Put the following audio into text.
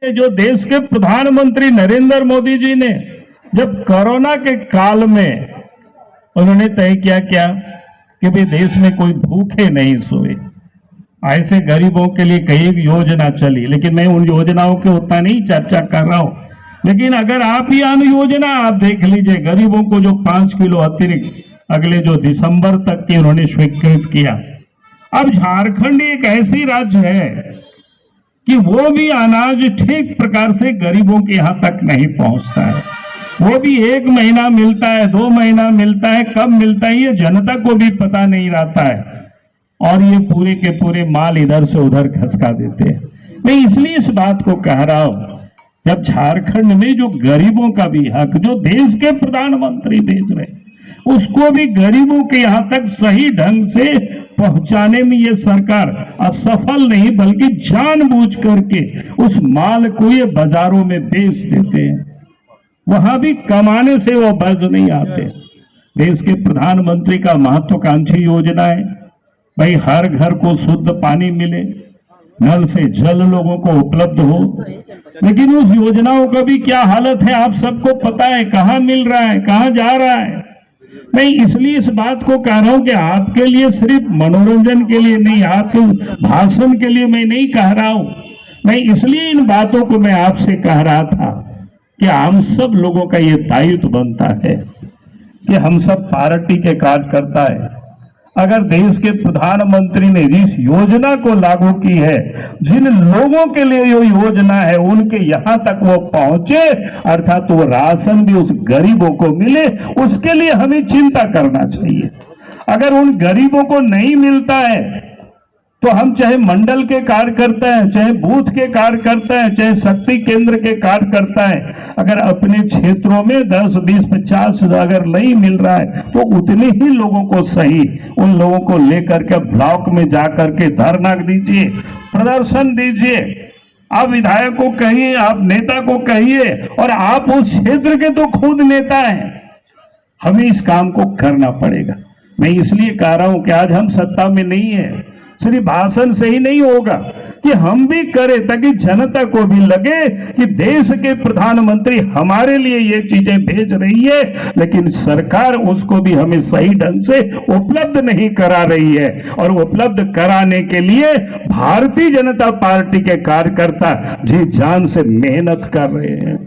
जो देश के प्रधानमंत्री नरेंद्र मोदी जी ने जब कोरोना के काल में उन्होंने तय किया क्या कि भाई देश में कोई भूखे नहीं सोए, ऐसे गरीबों के लिए कई योजना चली, लेकिन मैं उन योजनाओं के उतना नहीं चर्चा कर रहा हूं। लेकिन अगर आप ही अन्य योजना आप देख लीजिए, गरीबों को जो 5 किलो अतिरिक्त अगले जो दिसंबर तक की उन्होंने स्वीकृत किया। अब झारखंड एक ऐसी राज्य है कि वो भी अनाज ठीक प्रकार से गरीबों के यहां तक नहीं पहुंचता है। वो भी 1 महीना मिलता है, 2 महीना मिलता है, कब मिलता है ये जनता को भी पता नहीं रहता है, और ये पूरे के पूरे माल इधर से उधर खसका देते हैं। मैं इसलिए इस बात को कह रहा हूं, जब झारखंड में जो गरीबों का भी हक जो देश के प्रधानमंत्री भेज रहे, उसको भी गरीबों के यहां तक सही ढंग से पहुंचाने में ये सरकार असफल नहीं बल्कि जानबूझ करके उस माल को ये बाजारों में बेच देते हैं। वहां भी कमाने से वो बच नहीं आते। देश के प्रधानमंत्री का महत्वाकांक्षी योजना है भाई हर घर को शुद्ध पानी मिले, नल से जल लोगों को उपलब्ध हो, लेकिन उस योजनाओं का भी क्या हालत है आप सबको पता है, कहां मिल रहा है, कहां जा रहा है। मैं इसलिए इस बात को कह रहा हूं कि आपके लिए सिर्फ मनोरंजन के लिए नहीं, आपके भाषण के लिए मैं नहीं कह रहा हूं। मैं इसलिए इन बातों को मैं आपसे कह रहा था कि हम सब लोगों का ये दायित्व बनता है कि हम सब पार्टी के कार्यकर्ता है। अगर देश के प्रधानमंत्री ने इस योजना को लागू की है, जिन लोगों के लिए ये योजना है उनके यहां तक वो पहुंचे, अर्थात वो राशन भी उस गरीबों को मिले, उसके लिए हमें चिंता करना चाहिए। अगर उन गरीबों को नहीं मिलता है तो हम चाहे मंडल के कार्यकर्ता हैं, चाहे बूथ के कार्यकर्ता हैं, चाहे शक्ति केंद्र के कार्यकर्ता हैं, अगर अपने क्षेत्रों में 10, 20, 50 अगर नहीं मिल रहा है तो उतने ही लोगों को सही उन लोगों को लेकर के ब्लॉक में जाकर के धरना दीजिए, प्रदर्शन दीजिए। आप विधायक को कहिए, आप नेता को कहिए, और आप उस क्षेत्र के तो खुद नेता हैं। हमें इस काम को करना पड़ेगा। मैं इसलिए कह रहा हूं कि आज हम सत्ता में नहीं है, सिर्फ भाषण से ही नहीं होगा कि हम भी करें ताकि जनता को भी लगे कि देश के प्रधानमंत्री हमारे लिए ये चीजें भेज रही है, लेकिन सरकार उसको भी हमें सही ढंग से उपलब्ध नहीं करा रही है। और उपलब्ध कराने के लिए भारतीय जनता पार्टी के कार्यकर्ता जी जान से मेहनत कर रहे हैं।